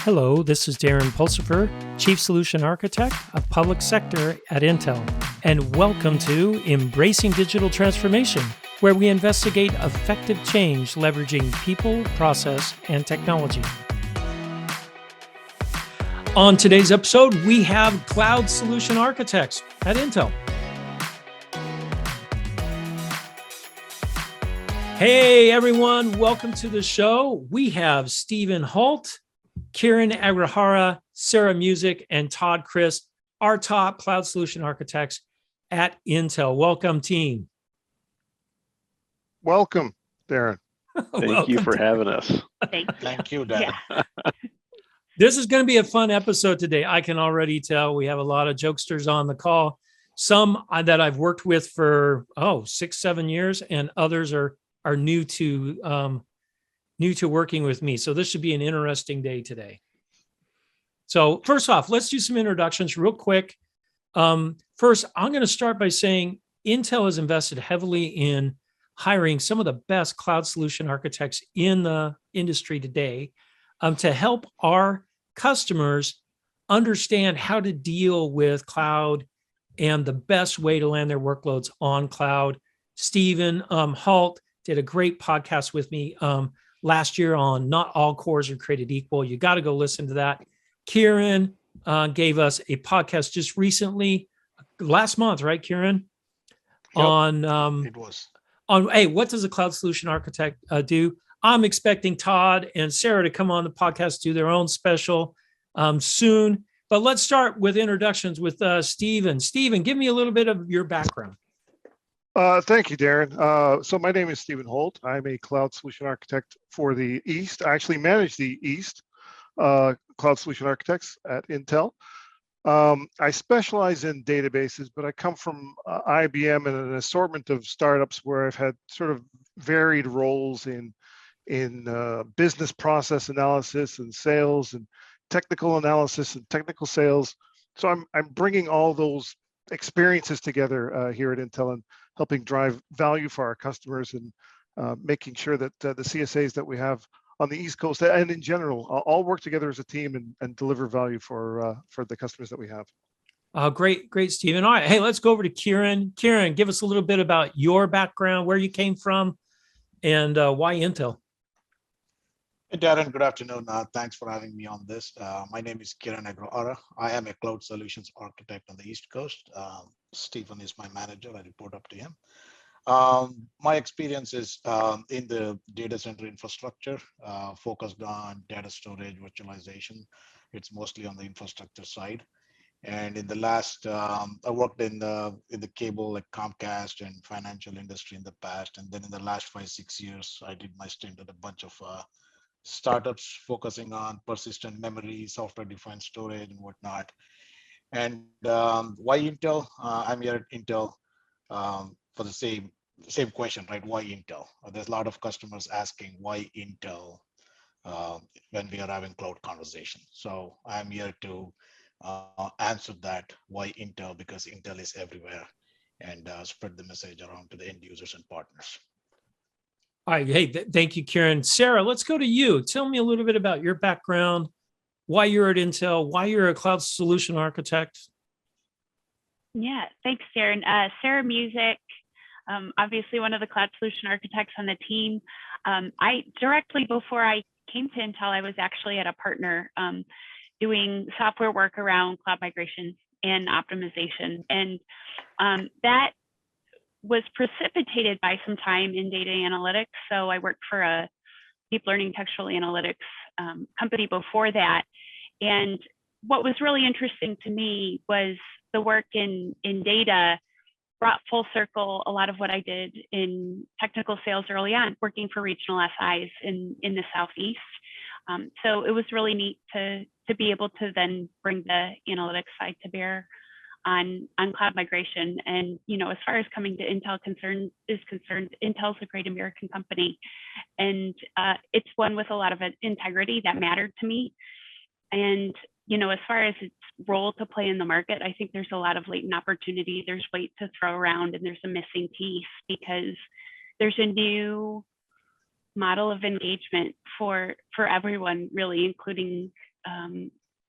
Hello, this is Darren Pulsipher, Chief Solution Architect of Public Sector at Intel, and welcome to Embracing Digital Transformation, where we investigate effective change leveraging people, process, and technology. On today's episode, we have Cloud Solution Architects at Intel. Hey everyone, welcome to the show. We have Stephen Holt, Kiran Agrahara, Sarah Musick, and Todd Christ, our top cloud solution architects at Intel. Welcome, team. Welcome, Darren. Thank you for having us. Thank you, Darren. Yeah. This is going to be a fun episode today. I can already tell we have a lot of jokesters on the call. Some that I've worked with for 6-7 years, and others are new to working with me. So this should be an interesting day today. So first off, let's do some introductions real quick. First, I'm going to start by saying Intel has invested heavily in hiring some of the best cloud solution architects in the industry today to help our customers understand how to deal with cloud and the best way to land their workloads on cloud. Stephen Holt did a great podcast with me last year on Not All Cores Are Created Equal. You got to go listen to that. Kiran gave us a podcast just recently, last month, right, Kiran? Yep, on it was. Hey, what does a cloud solution architect do? I'm expecting Todd and Sarah to come on the podcast, do their own special soon. But let's start with introductions with Stephen. Stephen, give me a little bit of your background. Thank you, Darren. So my name is Stephen Holt. I'm a cloud solution architect for the East. I actually manage the East cloud solution architects at Intel. I specialize in databases, but I come from IBM and an assortment of startups where I've had sort of varied roles in business process analysis and sales and technical analysis and technical sales. So I'm bringing all those experiences together here at Intel and helping drive value for our customers and making sure that the CSAs that we have on the East Coast and in general all work together as a team and deliver value for the customers that we have. Great, Stephen. All right, hey, let's go over to Kiran. Kiran, give us a little bit about your background, where you came from, and why Intel. Hey, Darren, good afternoon. Thanks for having me on this. My name is Kiran Agrahara. I am a cloud solutions architect on the East Coast. Stephen is my manager. I report up to him. My experience is in the data center infrastructure, focused on data storage, virtualization. It's mostly on the infrastructure side. And in the last, I worked in the cable like Comcast and financial industry in the past. And then in the last 5-6 years, I did my stint at a bunch of startups focusing on persistent memory, software-defined storage, and whatnot. And why Intel? I'm here at Intel for the same question, right? Why Intel? There's a lot of customers asking why Intel when we are having cloud conversation. So I'm here to answer that. Why Intel? Because Intel is everywhere, and spread the message around to the end users and partners. All right, hey, thank you, Kiran. Sarah, let's go to you. Tell me a little bit about your background, why you're at Intel, why you're a cloud solution architect. Yeah, thanks, Darren. Sarah Musick, obviously one of the cloud solution architects on the team. I directly before I came to Intel, I was actually at a partner doing software work around cloud migration and optimization. And that was precipitated by some time in data analytics. So I worked for a deep learning textual analytics company before that. And what was really interesting to me was the work in data brought full circle a lot of what I did in technical sales early on, working for regional SIs in the Southeast. So it was really neat to be able to then bring the analytics side to bear on cloud migration. And, as far as coming to Intel is concerned, Intel's a great American company. And it's one with a lot of integrity that mattered to me. And, as far as its role to play in the market, I think there's a lot of latent opportunity. There's weight to throw around, and there's a missing piece because there's a new model of engagement for everyone, really, including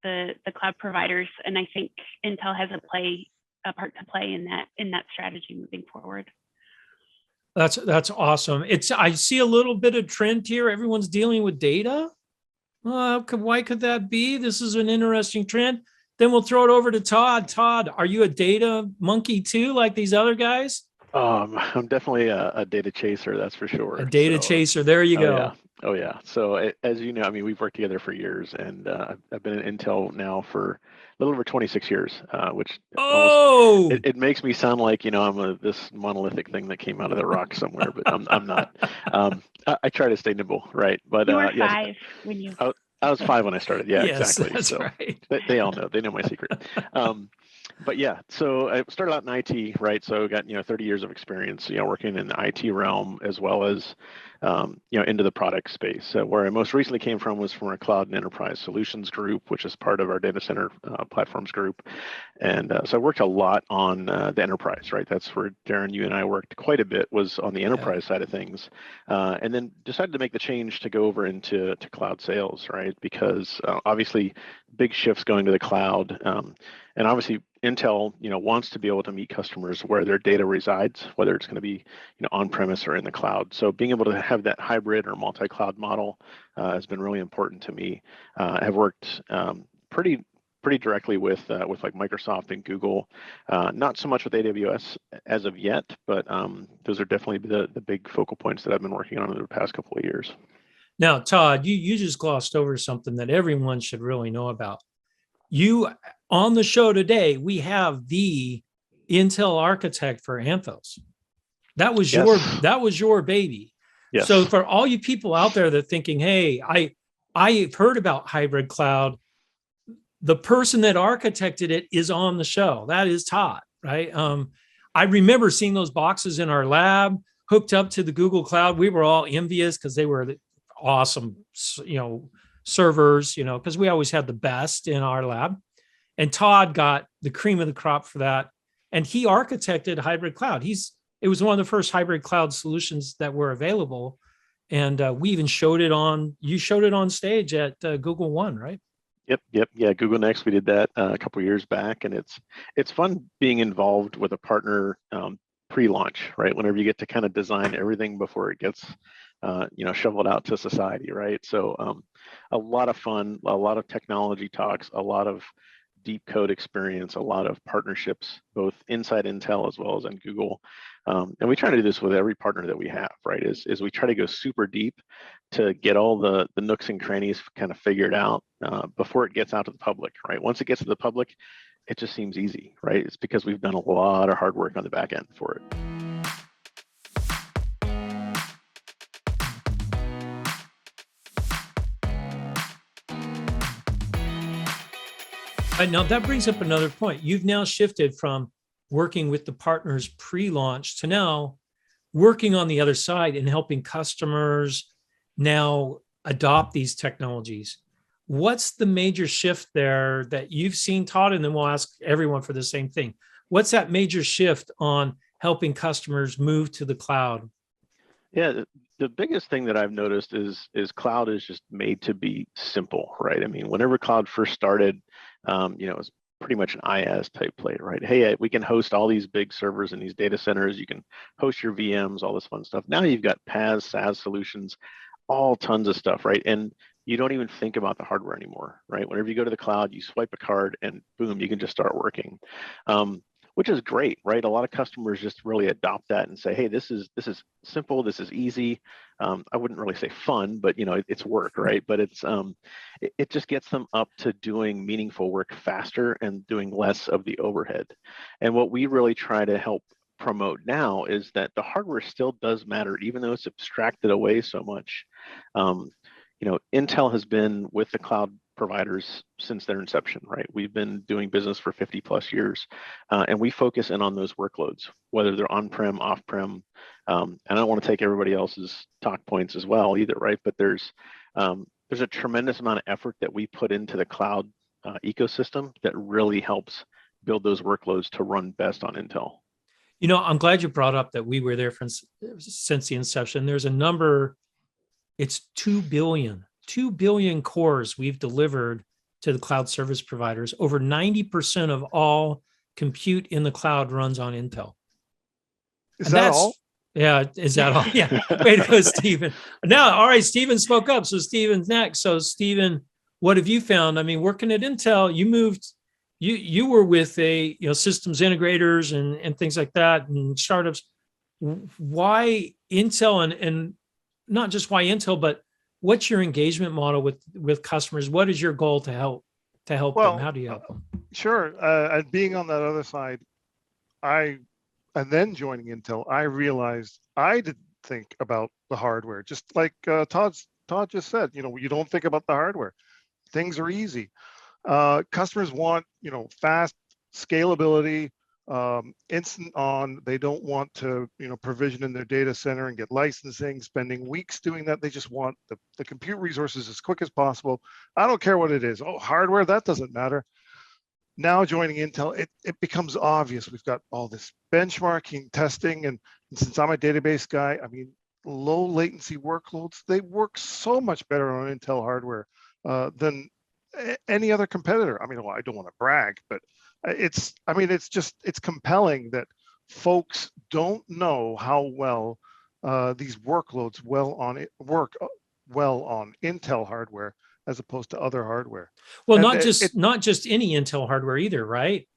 the cloud providers, and I think Intel has a part to play in that strategy moving forward. That's awesome. I see a little bit of trend here. Everyone's dealing with data. Why could that be? This is an interesting trend. Then we'll throw it over to Todd. Todd, are you a data monkey too, like these other guys? I'm definitely a data chaser, that's for sure. A data chaser. There you go. Yeah. Oh yeah. So as you know, I mean, we've worked together for years, and I've been at Intel now for a little over 26 years, which almost, it makes me sound like, I'm this monolithic thing that came out of the rock somewhere, but I'm not. I try to stay nimble, right? But you were yes, 5 when you. I was 5 when I started. Yeah, yes, exactly. That's so right. they all know. They know my secret. But yeah, so I started out in IT, right? So I got 30 years of experience, working in the IT realm as well as into the product space. So where I most recently came from was from our cloud and enterprise solutions group, which is part of our data center platforms group. And so I worked a lot on the enterprise, right? That's where Darren, you and I worked quite a bit, was on the enterprise side of things, and then decided to make the change to go over into cloud sales, right? Because obviously big shifts going to the cloud, and obviously Intel, wants to be able to meet customers where their data resides, whether it's going to be, on-premise or in the cloud. So being able to have that hybrid or multi-cloud model has been really important to me. I've worked pretty directly with like Microsoft and Google, not so much with AWS as of yet, but those are definitely the big focal points that I've been working on over the past couple of years. Now, Todd, you just glossed over something that everyone should really know about. You, on the show today, we have the Intel architect for Anthos. That was your baby. Yes. So for all you people out there that are thinking, hey, I've heard about hybrid cloud, the person that architected it is on the show. That is Todd, right? I remember seeing those boxes in our lab hooked up to the Google Cloud. We were all envious because they were awesome, servers, because we always had the best in our lab. And Todd got the cream of the crop for that. And he architected hybrid cloud. It was one of the first hybrid cloud solutions that were available. And we even you showed it on stage at Google One, right? Yep. Yeah, Google Next, we did that a couple of years back, and it's fun being involved with a partner pre-launch, right? Whenever you get to kind of design everything before it gets shoveled out to society, right? So a lot of fun, a lot of technology talks, a lot of deep code experience, a lot of partnerships, both inside Intel as well as in Google. And we try to do this with every partner that we have, right? Is we try to go super deep to get all the nooks and crannies kind of figured out before it gets out to the public, right? Once it gets to the public, it just seems easy, right? It's because we've done a lot of hard work on the back end for it. Now that brings up another point. You've now shifted from working with the partners pre-launch to now working on the other side and helping customers now adopt these technologies. What's the major shift there that you've seen, Todd? And then we'll ask everyone for the same thing. What's that major shift on helping customers move to the cloud? Yeah, the biggest thing that I've noticed is cloud is just made to be simple, right? I mean, whenever cloud first started, it was pretty much an IaaS type play, right? Hey, we can host all these big servers in these data centers. You can host your VMs, all this fun stuff. Now you've got PaaS, SaaS solutions, all tons of stuff, right? And you don't even think about the hardware anymore, right? Whenever you go to the cloud, you swipe a card and boom, you can just start working, which is great, right? A lot of customers just really adopt that and say, hey, this is simple, this is easy. I wouldn't really say fun, but it's work, right? But it just gets them up to doing meaningful work faster and doing less of the overhead. And what we really try to help promote now is that the hardware still does matter, even though it's abstracted away so much. Intel has been with the cloud providers since their inception, right? We've been doing business for 50 plus years, and we focus in on those workloads, whether they're on-prem, off-prem. And I don't want to take everybody else's talk points as well either, right? But there's a tremendous amount of effort that we put into the cloud ecosystem that really helps build those workloads to run best on Intel. I'm glad you brought up that we were there since the inception. There's a number, it's 2 billion cores we've delivered to the cloud service providers. Over 90% of all compute in the cloud runs on Intel. Is that all? Yeah, is that all? Yeah. Way to go, Stephen. Now, all right, Stephen spoke up. So Stephen's next. So Stephen, what have you found? I mean, working at Intel, you were with systems integrators and things like that and startups. Why Intel and not just why Intel, but what's your engagement model with customers? What is your goal to help them? How do you help them? Sure. And being on that other side, and then joining Intel, I realized I didn't think about the hardware. Just like Todd just said, you don't think about the hardware. Things are easy. Customers want, fast scalability, instant on. They don't want to, provision in their data center and get licensing, spending weeks doing that. They just want the compute resources as quick as possible. I don't care what it is. Oh, hardware, that doesn't matter. Now joining Intel, it becomes obvious. We've got all this benchmarking, testing, and since I'm a database guy, I mean, low latency workloads, they work so much better on Intel hardware than any other competitor. I mean, well, I don't want to brag, but it's compelling that folks don't know how well these workloads work well on Intel hardware as opposed to other hardware. Well, and not just any Intel hardware either, right?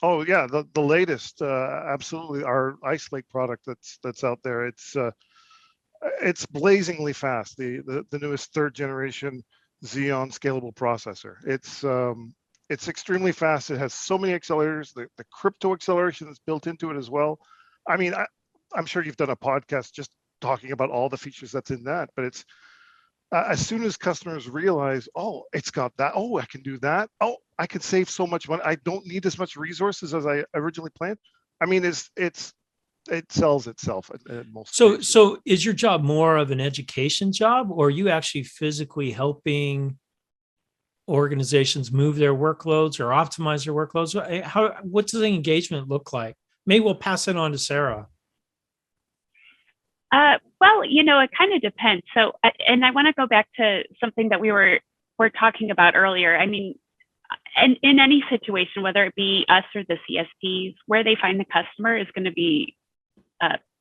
Oh yeah, the latest, absolutely, our Ice Lake product that's out there. It's blazingly fast. The newest 3rd generation Xeon scalable processor. It's extremely fast. It has so many accelerators. The crypto acceleration that's built into it as well. I mean, I'm sure you've done a podcast just talking about all the features that's in that, but it's as soon as customers realize, oh, it's got that. Oh, I can do that. Oh, I can save so much money. I don't need as much resources as I originally planned. I mean, it sells itself at most. So is your job more of an education job, or are you actually physically helping organizations move their workloads or optimize their workloads? What does the engagement look like? Maybe we'll pass it on to Sarah. Well, it kind of depends. So, and I want to go back to something that we were talking about earlier. I mean, and in any situation, whether it be us or the CSPs, where they find the customer is going to be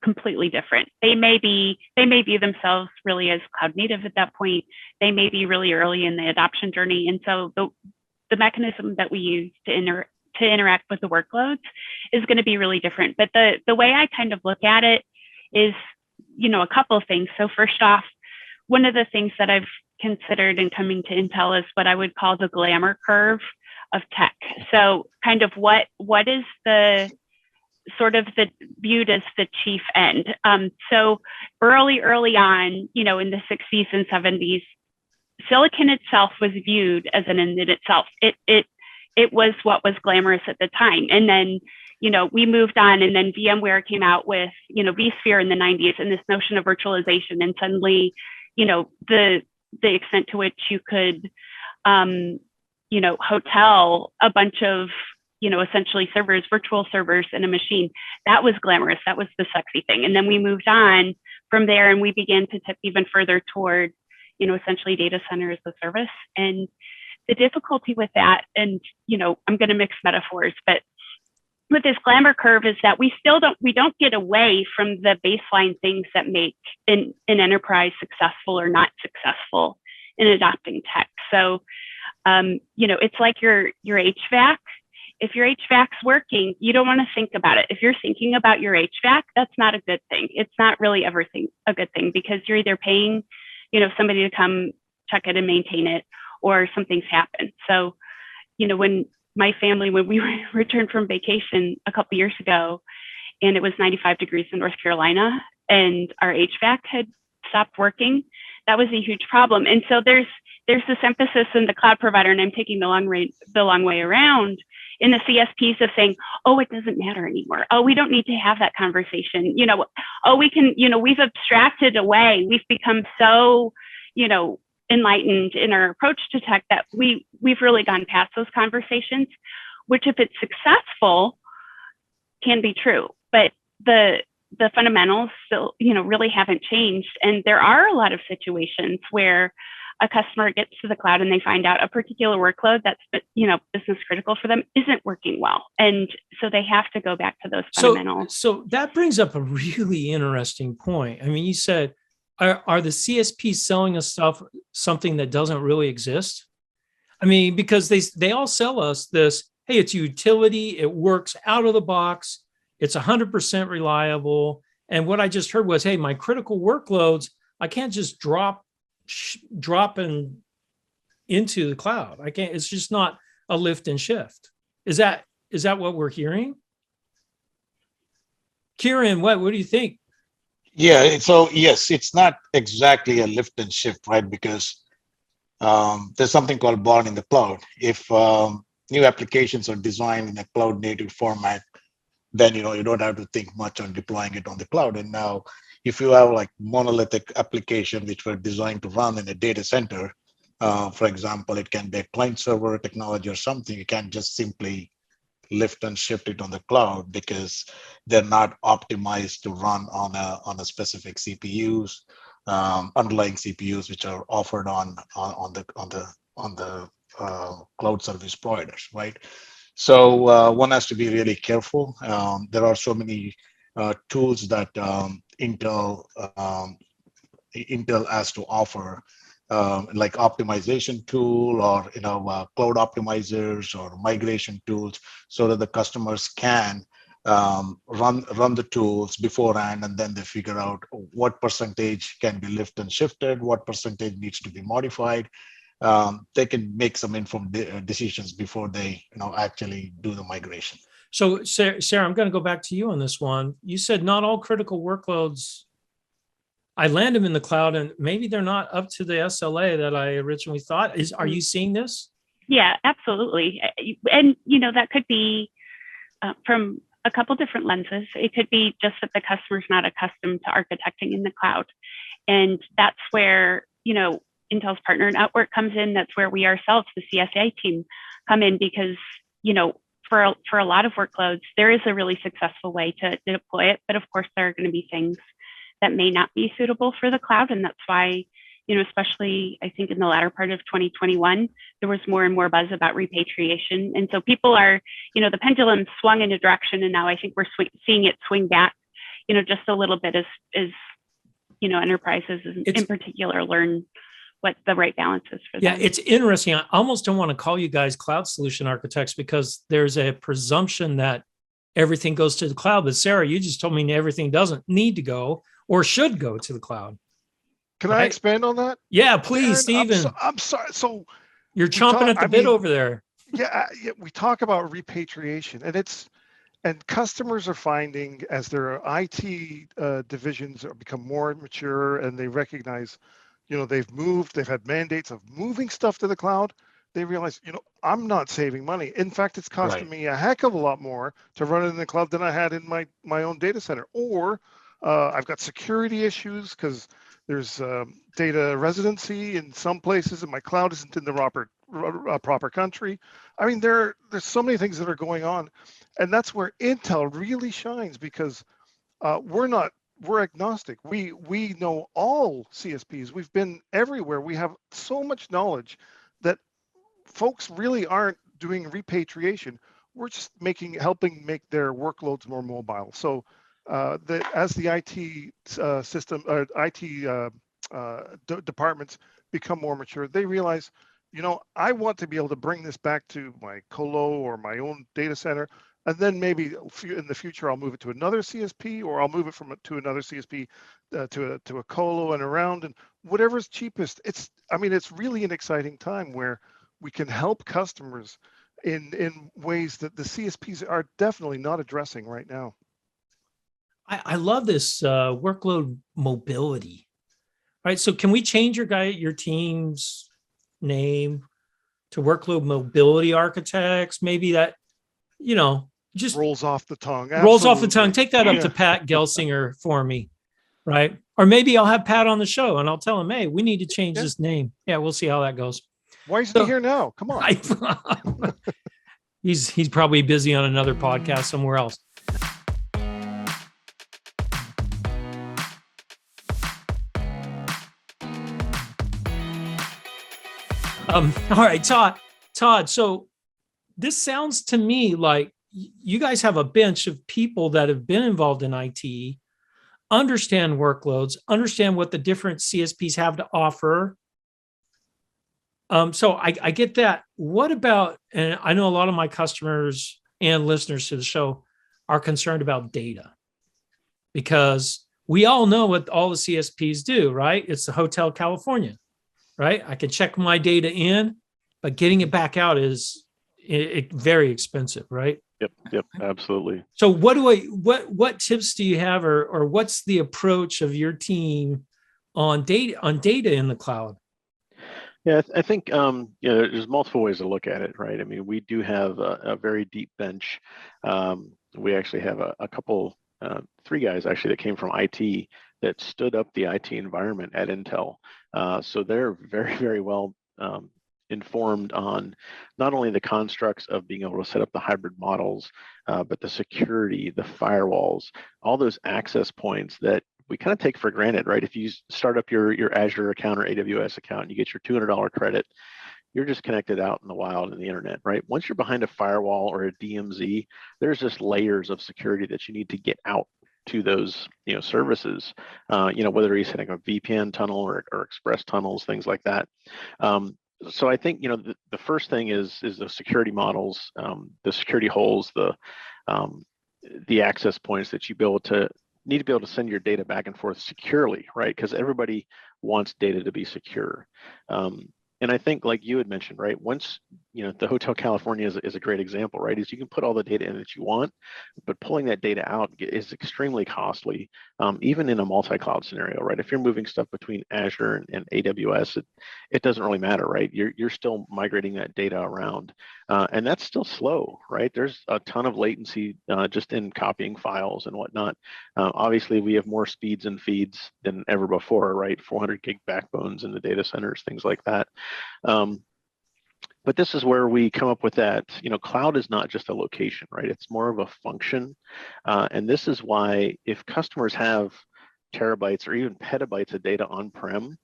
completely different. They may view themselves really as cloud native at that point. They may be really early in the adoption journey, and so the mechanism that we use to interact with the workloads is going to be really different. But the way I kind of look at it is, a couple of things. So first off, one of the things that I've considered in coming to Intel is what I would call the glamour curve of tech. So kind of what is the sort of viewed as the chief end. So early on, in the 60s and 70s, silicon itself was viewed as an end in itself. It was what was glamorous at the time. And then, we moved on, and then VMware came out with, vSphere in the 90s, and this notion of virtualization. And suddenly, the extent to which you could, hotel a bunch of, essentially servers, virtual servers in a machine, that was glamorous. That was the sexy thing. And then we moved on from there, and we began to tip even further toward, essentially data center as a service. And the difficulty with that, and, I'm going to mix metaphors, but with this glamour curve is that we don't get away from the baseline things that make an enterprise successful or not successful in adopting tech. So, it's like your HVAC. If your HVAC's working, you don't want to think about it. If you're thinking about your HVAC, that's not a good thing. It's not really a good thing, because you're either paying, somebody to come check it and maintain it, or something's happened. So, when we returned from vacation a couple years ago, and it was 95 degrees in North Carolina, and our HVAC had stopped working, that was a huge problem. And so there's this emphasis in the cloud provider, and I'm taking the long way around, in the CSPs of saying, oh, it doesn't matter anymore. Oh, we don't need to have that conversation. We can, we've abstracted away. We've become so, enlightened in our approach to tech that we've really gone past those conversations, which, if it's successful, can be true. But the fundamentals still, really haven't changed. And there are a lot of situations where a customer gets to the cloud and they find out a particular workload that's, business critical for them isn't working well. And so they have to go back to those fundamentals. So that brings up a really interesting point. I mean, you said, are the CSPs selling us something that doesn't really exist? I mean, because they all sell us this, hey, it's utility, it works out of the box, it's 100% reliable. And what I just heard was, hey, my critical workloads, I can't just drop into the cloud. I can't, it's just not a lift and shift. Is that what we're hearing? Kiran, what do you think? Yeah, so yes, it's not exactly a lift and shift, right? Because there's something called born in the cloud. If new applications are designed in a cloud native format, then you don't have to think much on deploying it on the cloud. And now, if you have like monolithic application which were designed to run in a data center, for example, it can be a client server technology or something. You can't just simply lift and shift it on the cloud because they're not optimized to run on a specific CPUs, underlying CPUs which are offered on the cloud service providers, right? So one has to be really careful. There are so many tools that Intel has to offer, like optimization tool or cloud optimizers or migration tools, so that the customers can run the tools beforehand, and then they figure out what percentage can be lift and shifted, what percentage needs to be modified. They can make some informed decisions before they actually do the migration. So Sarah, I'm going to go back to you on this one. You said not all critical workloads, I land them in the cloud and maybe they're not up to the SLA that I originally thought. Are you seeing this? Yeah, absolutely. And, that could be from a couple different lenses. It could be just that the customer's not accustomed to architecting in the cloud. And that's where, Intel's partner network comes in. That's where we ourselves, the CSA team, come in because, for a lot of workloads, there is a really successful way to deploy it. But of course, there are going to be things that may not be suitable for the cloud. And that's why, especially I think in the latter part of 2021, there was more and more buzz about repatriation. And so people are, the pendulum swung in a direction, and now I think we're seeing it swing back, just a little bit as enterprises in particular learn what the right balance is for them. Yeah, it's interesting. I almost don't want to call you guys cloud solution architects because there's a presumption that everything goes to the cloud. But Sarah, you just told me everything doesn't need to go or should go to the cloud. Can I expand on that? Yeah, please, Darren, Stephen. I'm sorry. So you're chomping at the bit over there. Yeah, we talk about repatriation, and customers are finding as their IT divisions become more mature and they recognize, they've had mandates of moving stuff to the cloud. They realize, I'm not saving money. In fact, it's costing me a heck of a lot more to run it in the cloud than I had in my own data center. Or I've got security issues because there's data residency in some places and my cloud isn't in the proper country. I mean, there's so many things that are going on. And that's where Intel really shines because we're agnostic. We know all CSPs. We've been everywhere. We have so much knowledge that folks really aren't doing repatriation. We're just helping make their workloads more mobile. So as the IT system or IT departments become more mature, they realize, I want to be able to bring this back to my colo or my own data center. And then maybe in the future, I'll move it to another CSP, or I'll move it to another CSP to a colo and around, and whatever's cheapest. It's really an exciting time where we can help customers in ways that the CSPs are definitely not addressing right now. I love this workload mobility. All right, so can we change your team's name to workload mobility architects? Maybe that, just rolls off the tongue. Rolls off the tongue. Take that up to Pat Gelsinger for me, right? Or maybe I'll have Pat on the show and I'll tell him, hey, we need to change this name. Yeah, we'll see how that goes. Why is he here now? Come on. He's probably busy on another podcast somewhere else. All right, Todd. So this sounds to me like you guys have a bench of people that have been involved in IT, understand workloads, understand what the different CSPs have to offer. So I get that. What about, and I know a lot of my customers and listeners to the show are concerned about data, because we all know what all the CSPs do, right? It's the Hotel California, right? I can check my data in, but getting it back out is very expensive, right? Yep, absolutely. So what tips do you have, or what's the approach of your team on data in the cloud? Yeah, I think there's multiple ways to look at it, right? I mean, we do have a very deep bench. We actually have a couple, 3 guys actually that came from IT that stood up the IT environment at Intel. So they're very, very well informed on not only the constructs of being able to set up the hybrid models, but the security, the firewalls, all those access points that we kind of take for granted, right? If you start up your Azure account or AWS account, you get your $200 credit, you're just connected out in the wild in the internet, right? Once you're behind a firewall or a DMZ, there's just layers of security that you need to get out to those services, whether you're setting up a VPN tunnel or express tunnels, things like that. So I think the first thing is the security models, the security holes, the access points that you need to be able to send your data back and forth securely, right? Because everybody wants data to be secure. And I think, like you had mentioned, right, once, the Hotel California is a great example, right, is you can put all the data in that you want, but pulling that data out is extremely costly, even in a multi-cloud scenario, right? If you're moving stuff between Azure and AWS, it doesn't really matter, right? You're still migrating that data around, and that's still slow, right? There's a ton of latency just in copying files and whatnot. Obviously, we have more speeds and feeds than ever before, right? 400 gig backbones in the data centers, things like that. But this is where we come up with that, cloud is not just a location, right? It's more of a function. And this is why if customers have terabytes or even petabytes of data on-prem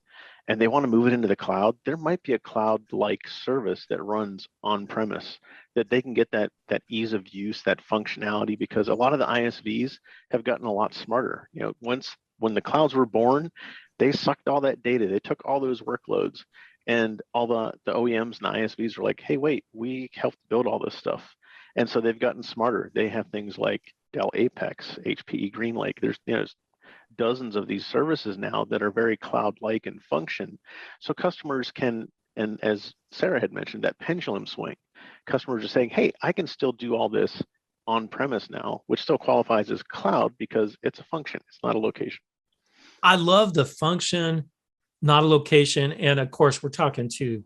and they want to move it into the cloud, there might be a cloud-like service that runs on-premise that they can get that ease of use, that functionality, because a lot of the ISVs have gotten a lot smarter. When the clouds were born, they sucked all that data, they took all those workloads, and all the OEMs and ISVs were like, hey, wait, we helped build all this stuff. And so they've gotten smarter. They have things like Dell Apex, HPE GreenLake. There's dozens of these services now that are very cloud-like in function. So customers can, and as Sarah had mentioned, that pendulum swing. Customers are saying, hey, I can still do all this on-premise now, which still qualifies as cloud because it's a function. It's not a location. I love the function, not a location. And of course, we're talking to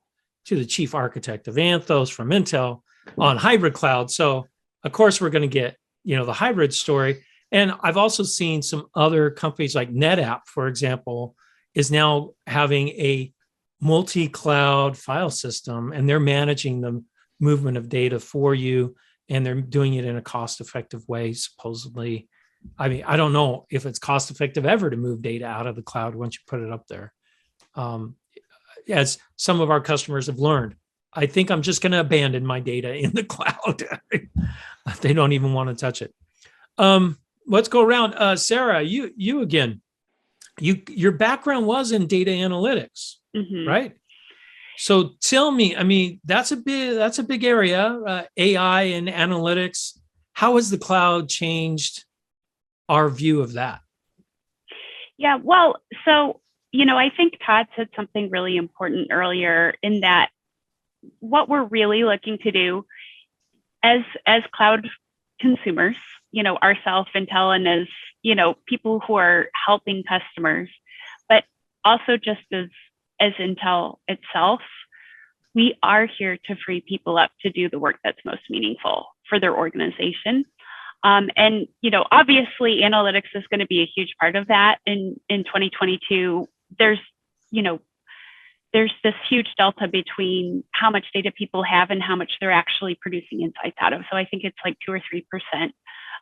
the chief architect of Anthos from Intel on hybrid cloud. So of course, we're going to get, the hybrid story. And I've also seen some other companies like NetApp, for example, is now having a multi-cloud file system, and they're managing the movement of data for you. And they're doing it in a cost-effective way, supposedly. I mean, I don't know if it's cost-effective ever to move data out of the cloud once you put it up there. As some of our customers have learned, I think I'm just going to abandon my data in the cloud. They don't even want to touch it. Let's go around. Sarah, you again. Your background was in data analytics, right? So tell me, I mean, that's a big area, AI and analytics. How has the cloud changed our view of that? Yeah, well, so, I think Todd said something really important earlier, in that what we're really looking to do as cloud consumers, ourselves, Intel, and as, people who are helping customers, but also just as Intel itself, we are here to free people up to do the work that's most meaningful for their organization. And, obviously analytics is going to be a huge part of that in 2022. There's this huge delta between how much data people have and how much they're actually producing insights out of. So I think it's like 2 or 3%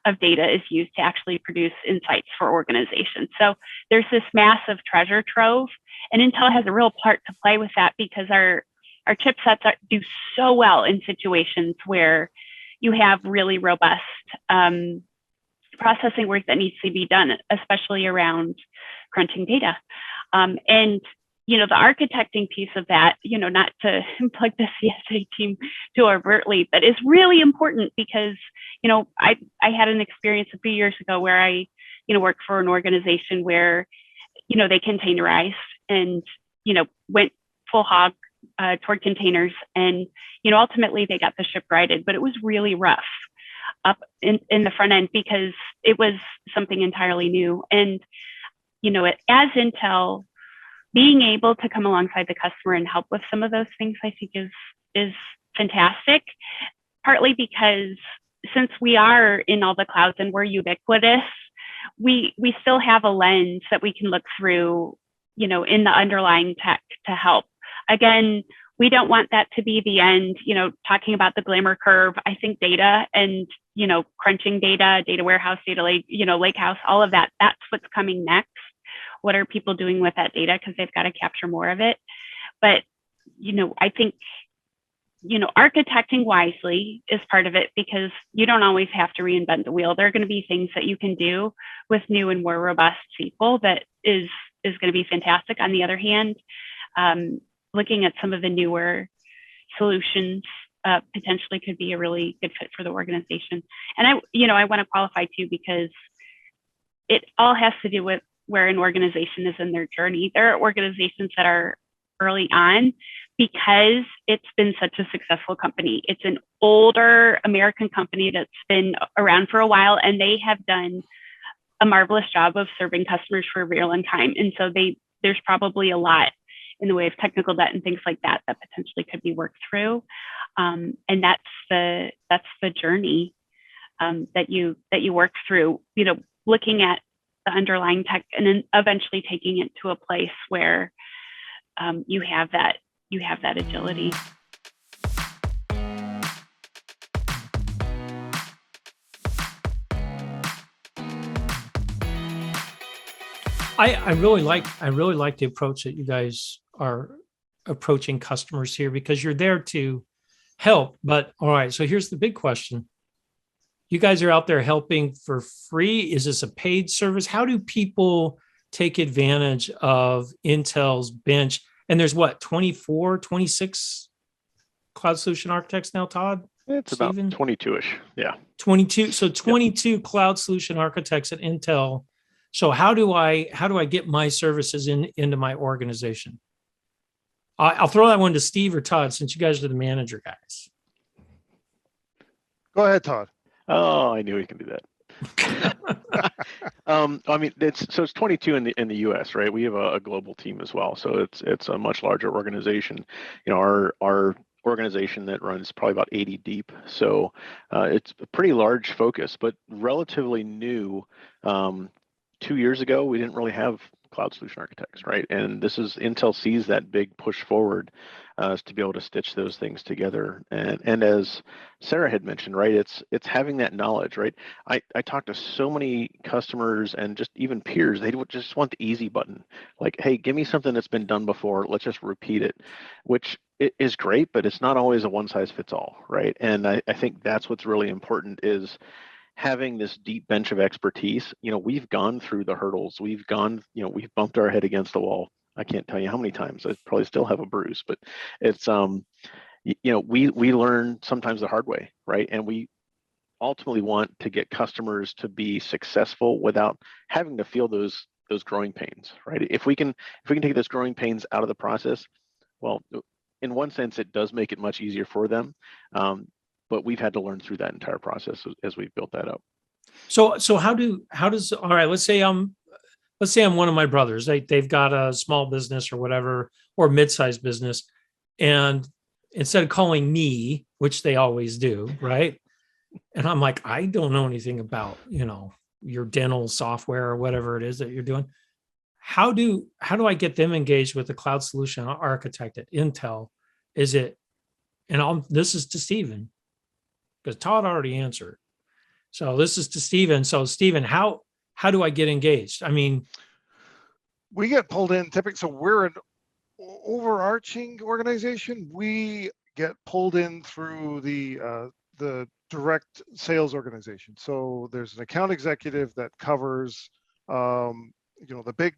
of data is used to actually produce insights for organizations. So there's this massive treasure trove, and Intel has a real part to play with that, because our our chipsets do so well in situations where you have really robust processing work that needs to be done, especially around crunching data. And the architecting piece of that, not to plug the CSA team too overtly, but is really important because, I had an experience a few years ago where I, worked for an organization where, they containerized and, went full hog toward containers. And, ultimately they got the ship righted, but it was really rough up in the front end because it was something entirely new. And, as Intel, being able to come alongside the customer and help with some of those things, I think is fantastic, partly because since we are in all the clouds and we're ubiquitous, we still have a lens that we can look through, in the underlying tech to help. Again, we don't want that to be the end, talking about the glamour curve. I think data and, crunching data warehouse, data lake, lakehouse, all of that, that's what's coming next. What are people doing with that data? Because they've got to capture more of it. But, I think, architecting wisely is part of it because you don't always have to reinvent the wheel. There are going to be things that you can do with new and more robust SQL that is going to be fantastic. On the other hand, looking at some of the newer solutions potentially could be a really good fit for the organization. And I want to qualify too, because it all has to do with where an organization is in their journey. There are organizations that are early on because it's been such a successful company. It's an older American company that's been around for a while, and they have done a marvelous job of serving customers for a very long time. And so there's probably a lot in the way of technical debt and things like that potentially could be worked through. And that's the journey that you work through, looking at the underlying tech and then eventually taking it to a place where you have that agility. I really like the approach that you guys are approaching customers here, because you're there to help. But all right, so here's the big question. You guys are out there helping for free. Is this a paid service? How do people take advantage of Intel's bench? And there's 24, 26 cloud solution architects now, Todd? It's Stephen? about 22-ish. Yeah. 22. So 22 cloud solution architects at Intel. So how do I get my services into my organization? I'll throw that one to Steve or Todd, since you guys are the manager guys. Go ahead, Todd. Oh, I knew he can do that. It's 22 in the U.S., right? We have a global team as well, so it's a much larger organization. Our organization that runs probably about 80 deep, so it's a pretty large focus, but relatively new. 2 years ago, we didn't really have cloud solution architects, right? And Intel sees that big push forward to be able to stitch those things together. And as Sarah had mentioned, right, it's having that knowledge, right? I talk to so many customers and just even peers, they would just want the easy button. Like, hey, give me something that's been done before, let's just repeat it, which is great, but it's not always a one size fits all, right? And I think that's what's really important is having this deep bench of expertise. We've gone through the hurdles. We've we've bumped our head against the wall. I can't tell you how many times. I probably still have a bruise, but it's, we learn sometimes the hard way, right? And we ultimately want to get customers to be successful without having to feel those growing pains, right? If we can take those growing pains out of the process, well, in one sense, it does make it much easier for them. But we've had to learn through that entire process as we've built that up. So all right, let's say I'm one of my brothers. They've got a small business or whatever, or mid-sized business. And instead of calling me, which they always do, right? And I'm like, I don't know anything about, your dental software or whatever it is that you're doing. How do I get them engaged with the cloud solution architect at Intel? This is to Stephen, because Todd already answered. So this is to Stephen. So Stephen, how do I get engaged? I mean, we get pulled in typically. So we're an overarching organization, we get pulled in through the direct sales organization. So there's an account executive that covers, the big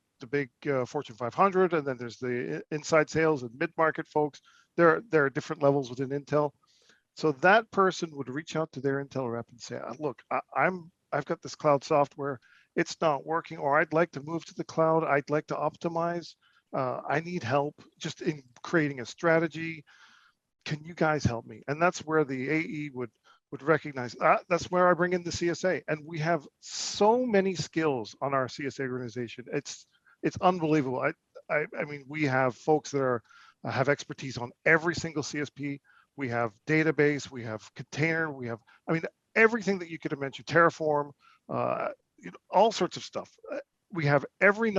Fortune 500, and then there's the inside sales and mid-market folks. There are different levels within Intel. So that person would reach out to their Intel rep and say, look, I've got this cloud software, it's not working, or I'd like to move to the cloud, I'd like to optimize, I need help just in creating a strategy. Can you guys help me? And that's where the AE would recognize, that's where I bring in the CSA. And we have so many skills on our CSA organization. It's unbelievable. I mean, we have folks that have expertise on every single CSP. We have database, we have container, we have, everything that you could mention, Terraform, all sorts of stuff. We have every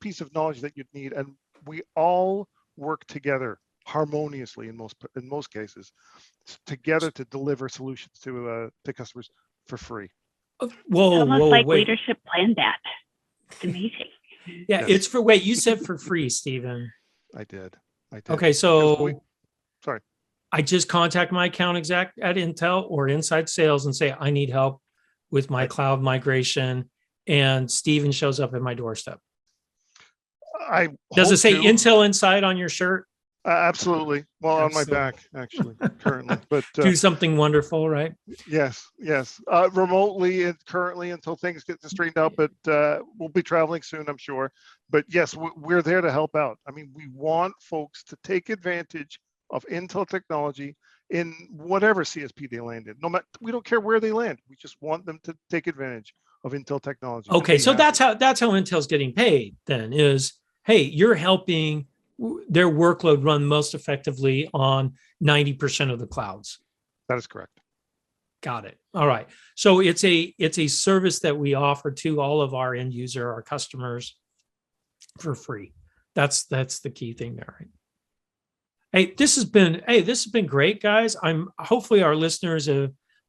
piece of knowledge that you'd need, and we all work together harmoniously in most cases together to deliver solutions to customers for free. Whoa, almost like wait. Leadership planned that. It's amazing. Yeah, yes. You said for free, Stephen. I did. Okay, so sorry. I just contact my account exec at Intel or inside sales and say, I need help with my cloud migration, and Stephen shows up at my doorstep. Does it say Intel inside on your shirt? Absolutely. Well, on my back, actually, currently. But do something wonderful, right? Yes. Remotely and currently until things get straightened out, but we'll be traveling soon, I'm sure. But yes, we're there to help out. We want folks to take advantage of Intel technology in whatever CSP they land in. We don't care where they land. We just want them to take advantage of Intel technology. Okay, so that's how Intel's getting paid then is, hey, you're helping their workload run most effectively on 90% of the clouds. That is correct. Got it. All right. So it's a service that we offer to all of our end user, our customers for free. That's the key thing there. Right? Hey, this has been great, guys. Hopefully our listeners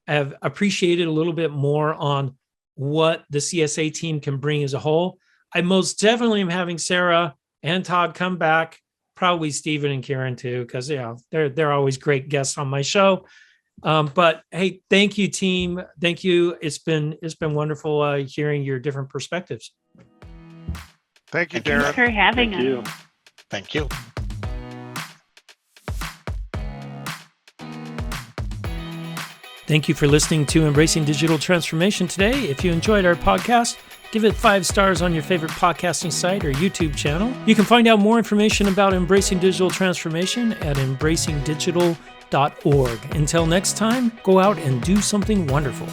have appreciated a little bit more on what the CSA team can bring as a whole. I most definitely am having Sarah and Todd come back, probably Stephen and Kiran too, because they're always great guests on my show. But hey, thank you, team. Thank you. It's been wonderful hearing your different perspectives. Thank you, Darren. Thanks for having us. Thank you. Thank you for listening to Embracing Digital Transformation today. If you enjoyed our podcast, give it 5 stars on your favorite podcasting site or YouTube channel. You can find out more information about Embracing Digital Transformation at embracingdigital.org. Until next time, go out and do something wonderful.